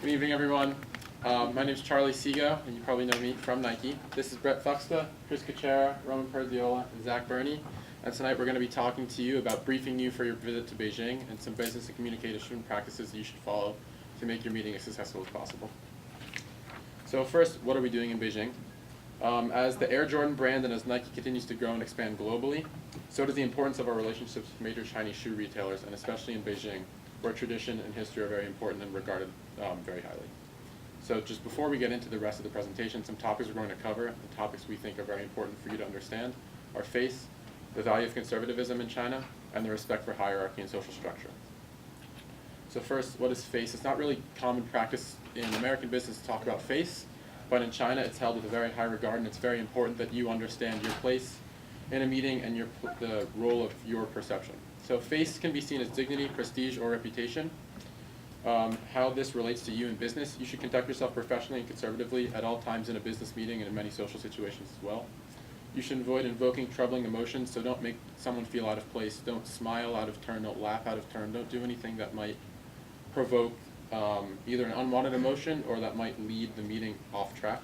Good evening, everyone. My name is Charlie Sego, and you probably know me from Nike. This is Vuxta, Chris Kuchera, Roman Perdziola, and Zach Burney. And tonight we're going to be talking to you about briefing you for your visit to Beijing and some business and communication practices that you should follow to make your meeting as successful as possible. So first, what are we doing in Beijing? As the Air Jordan brand and as Nike continues to grow and expand globally, so does the importance of our relationships with major Chinese shoe retailers, and especially in Beijing, where tradition and history are very important and regarded very highly. So just before we get into the rest of the presentation, some topics we're going to cover, the topics we think are very important for you to understand, are face, the value of conservatism in China, and the respect for hierarchy and social structure. So first, what is face? It's not really common practice in American business to talk about face, but in China it's held with a very high regard, and it's very important that you understand your place in a meeting and the role of your perception. So face can be seen as dignity, prestige, or reputation. How this relates to you in business: you should conduct yourself professionally and conservatively at all times in a business meeting and in many social situations as well. You should avoid invoking troubling emotions, so don't make someone feel out of place. Don't smile out of turn, don't laugh out of turn, don't do anything that might provoke either an unwanted emotion or that might lead the meeting off track.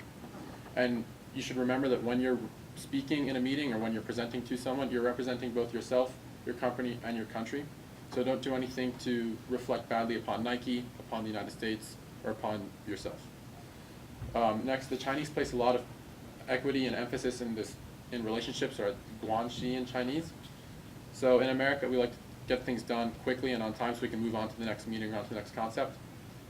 And you should remember that when you're speaking in a meeting or when you're presenting to someone, you're representing both yourself, your company, and your country. So don't do anything to reflect badly upon Nike, upon the United States, or upon yourself. Next, the Chinese place a lot of equity and emphasis in relationships, or guanxi in Chinese. So in America, we like to get things done quickly and on time so we can move on to the next meeting or on to the next concept.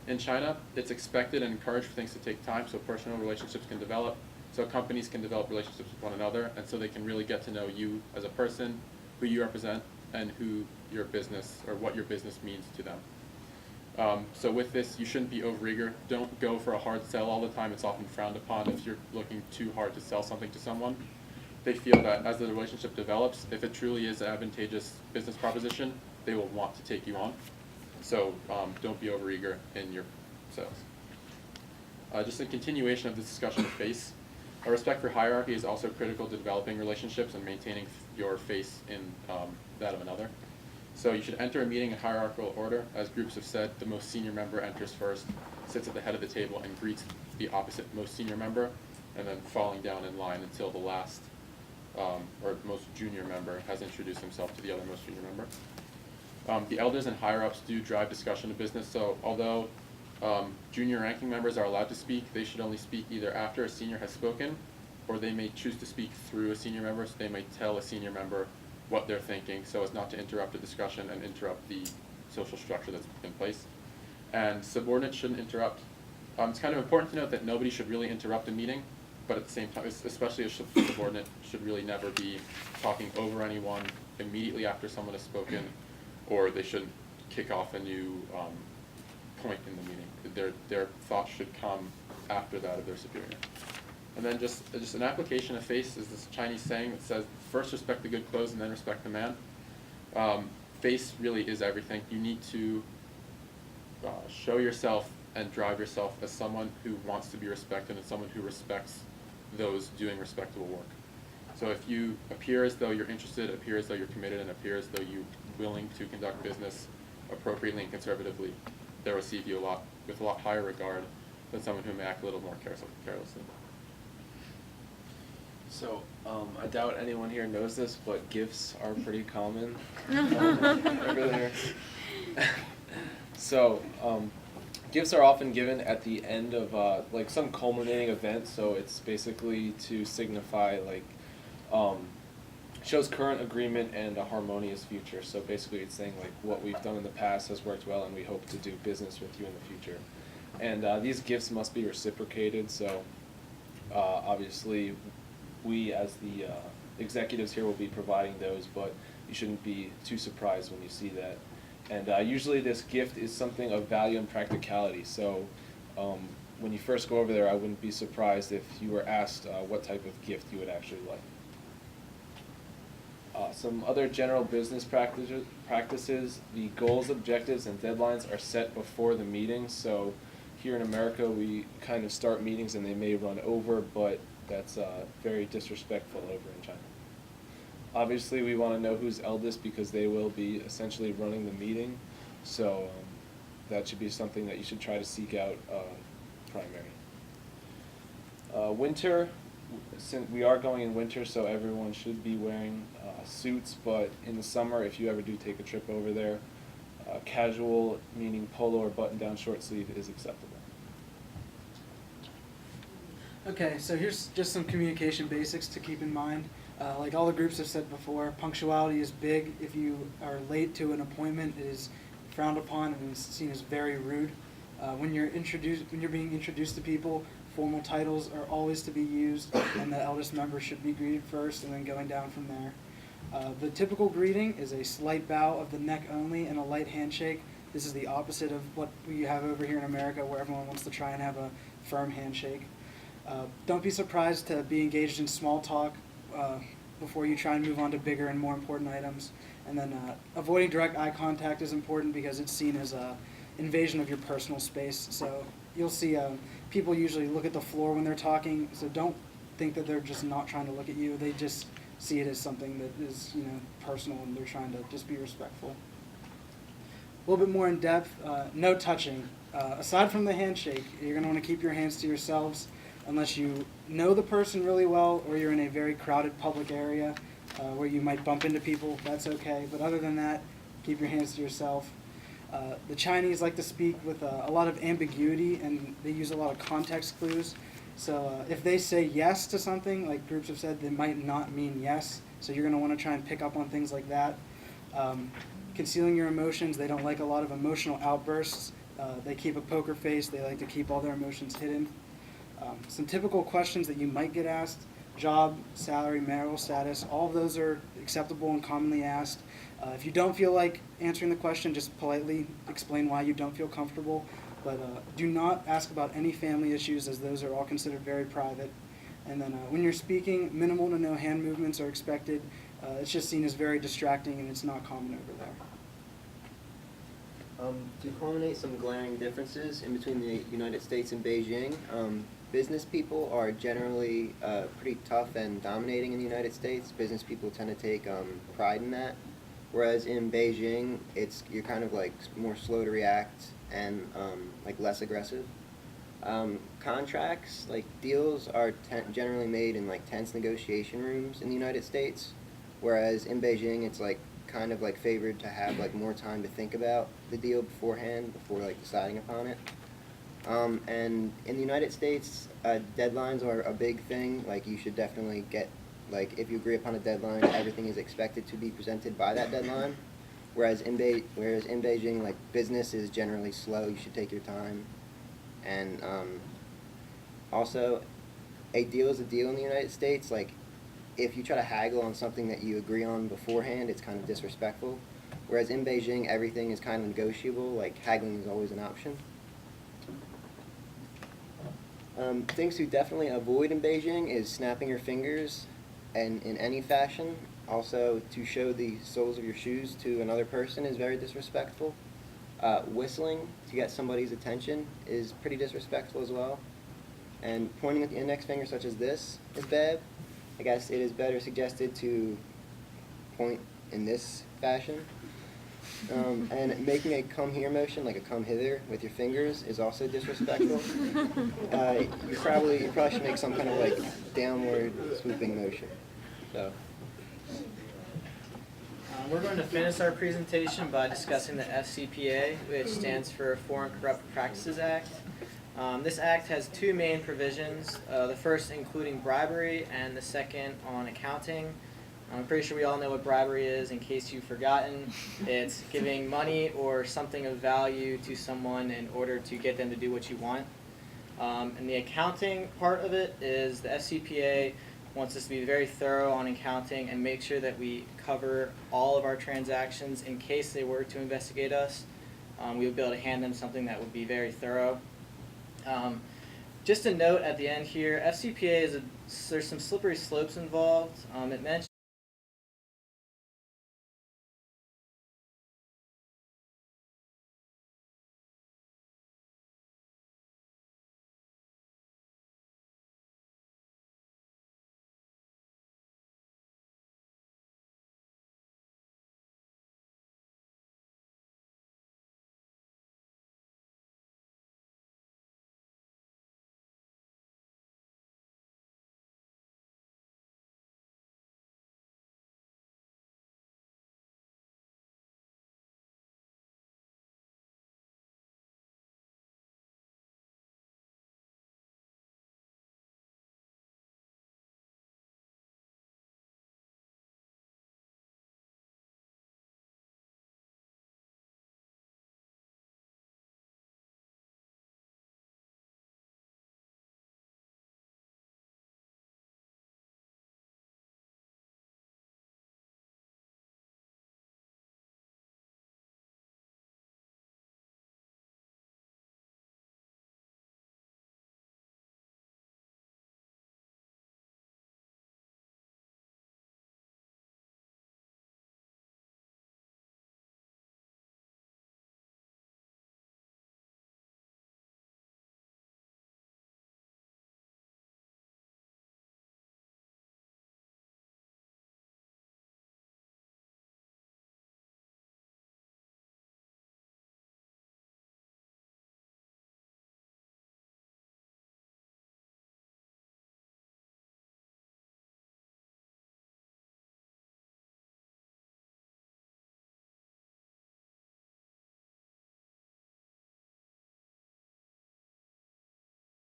In China, it's expected and encouraged for things to take time so personal relationships can develop, so companies can develop relationships with one another, and so they can really get to know you as a person, who you represent, and who your business, or what your business means to them. So with this, you shouldn't be overeager. Don't go for a hard sell all the time. It's often frowned upon if you're looking too hard to sell something to someone. They feel that as the relationship develops, if it truly is an advantageous business proposition, they will want to take you on. So don't be overeager in your sales. Just a continuation of this discussion of face. A respect for hierarchy is also critical to developing relationships and maintaining your face in that of another. So you should enter a meeting in hierarchical order. As groups have said, the most senior member enters first, sits at the head of the table, and greets the opposite most senior member, and then falling down in line until the last or most junior member has introduced himself to the other most junior member. The elders and higher-ups do drive discussion of business, so although junior ranking members are allowed to speak, they should only speak either after a senior has spoken, or they may choose to speak through a senior member, so they may tell a senior member what they're thinking so as not to interrupt the discussion and interrupt the social structure that's in place. And subordinates shouldn't interrupt. It's kind of important to note that nobody should really interrupt a meeting, but at the same time, especially a subordinate should really never be talking over anyone immediately after someone has spoken, or they shouldn't kick off a new point in the meeting. Their thoughts should come after that of their superior. And then just an application of face is this Chinese saying that says, first respect the good clothes and then respect the man. Face really is everything. You need to show yourself and drive yourself as someone who wants to be respected and someone who respects those doing respectable work. So if you appear as though you're interested, appear as though you're committed, and appear as though you're willing to conduct business appropriately and conservatively, they'll receive you with a lot higher regard than someone who may act a little more carelessly. So, I doubt anyone here knows this, but gifts are pretty common over there. So, gifts are often given at the end of like some culminating event, so it's basically to signify like, shows current agreement and a harmonious future. So basically it's saying like what we've done in the past has worked well and we hope to do business with you in the future. And these gifts must be reciprocated, so obviously we as the executives here will be providing those, but you shouldn't be too surprised when you see that. And usually this gift is something of value and practicality, so when you first go over there, I wouldn't be surprised if you were asked what type of gift you would actually like. Some other general business practices, the goals, objectives, and deadlines are set before the meeting. So here in America, we kind of start meetings and they may run over, but that's very disrespectful over in China. Obviously, we want to know who's eldest because they will be essentially running the meeting. So that should be something that you should try to seek out primary. Winter, since we are going in winter, so everyone should be wearing suits, but in the summer, if you ever do take a trip over there, casual, meaning polo or button-down short sleeve, is acceptable. Okay, so here's just some communication basics to keep in mind. Like all the groups have said before, punctuality is big. If you are late to an appointment, it is frowned upon and is seen as very rude. When you're being introduced to people, formal titles are always to be used, and the eldest member should be greeted first, and then going down from there. The typical greeting is a slight bow of the neck only and a light handshake. This is the opposite of what we have over here in America, where everyone wants to try and have a firm handshake. Don't be surprised to be engaged in small talk before you try and move on to bigger and more important items. And then avoiding direct eye contact is important because it's seen as an invasion of your personal space. So you'll see people usually look at the floor when they're talking, so don't think that they're just not trying to look at you. They just see it as something that is, personal, and they're trying to just be respectful. A little bit more in depth, no touching. Aside from the handshake, you're going to want to keep your hands to yourselves unless you know the person really well or you're in a very crowded public area where you might bump into people. That's okay. But other than that, keep your hands to yourself. The Chinese like to speak with a lot of ambiguity, and they use a lot of context clues. So if they say yes to something, like groups have said, they might not mean yes. So you're going to want to try and pick up on things like that. Concealing your emotions. They don't like a lot of emotional outbursts. They keep a poker face. They like to keep all their emotions hidden. Some typical questions that you might get asked: job, salary, marital status. All of those are acceptable and commonly asked. If you don't feel like answering the question, just politely explain why you don't feel comfortable. But do not ask about any family issues, as those are all considered very private. And then when you're speaking, minimal to no hand movements are expected. It's just seen as very distracting, and it's not common over there. To culminate some glaring differences in between the United States and Beijing, business people are generally pretty tough and dominating in the United States. Business people tend to take pride in that, whereas in Beijing, you're kind of like more slow to react and like less aggressive. Contracts, like deals, are generally made in like tense negotiation rooms in the United States, whereas in Beijing, it's like kind of like favored to have like more time to think about the deal beforehand before like deciding upon it. And in the United States, deadlines are a big thing. Like you should definitely get, like if you agree upon a deadline, everything is expected to be presented by that deadline. Whereas in Beijing, like business is generally slow. You should take your time. And also, a deal is a deal in the United States. Like if you try to haggle on something that you agree on beforehand, it's kind of disrespectful. Whereas in Beijing, everything is kind of negotiable. Like haggling is always an option. Things to definitely avoid in Beijing is snapping your fingers and in any fashion. Also, to show the soles of your shoes to another person is very disrespectful. Whistling to get somebody's attention is pretty disrespectful as well. And pointing with the index finger such as this is bad. I guess it is better suggested to point in this fashion. And making a come here motion, like a come hither with your fingers, is also disrespectful. You probably should make some kind of like downward swooping motion. So. We're going to finish our presentation by discussing the FCPA, which stands for Foreign Corrupt Practices Act. This act has two main provisions, the first including bribery and the second on accounting. I'm pretty sure we all know what bribery is. In case you've forgotten, it's giving money or something of value to someone in order to get them to do what you want. And the accounting part of it is the FCPA wants us to be very thorough on accounting and make sure that we cover all of our transactions in case they were to investigate us. We would be able to hand them something that would be very thorough. Just a note at the end here, FCPA there's some slippery slopes involved. It mentions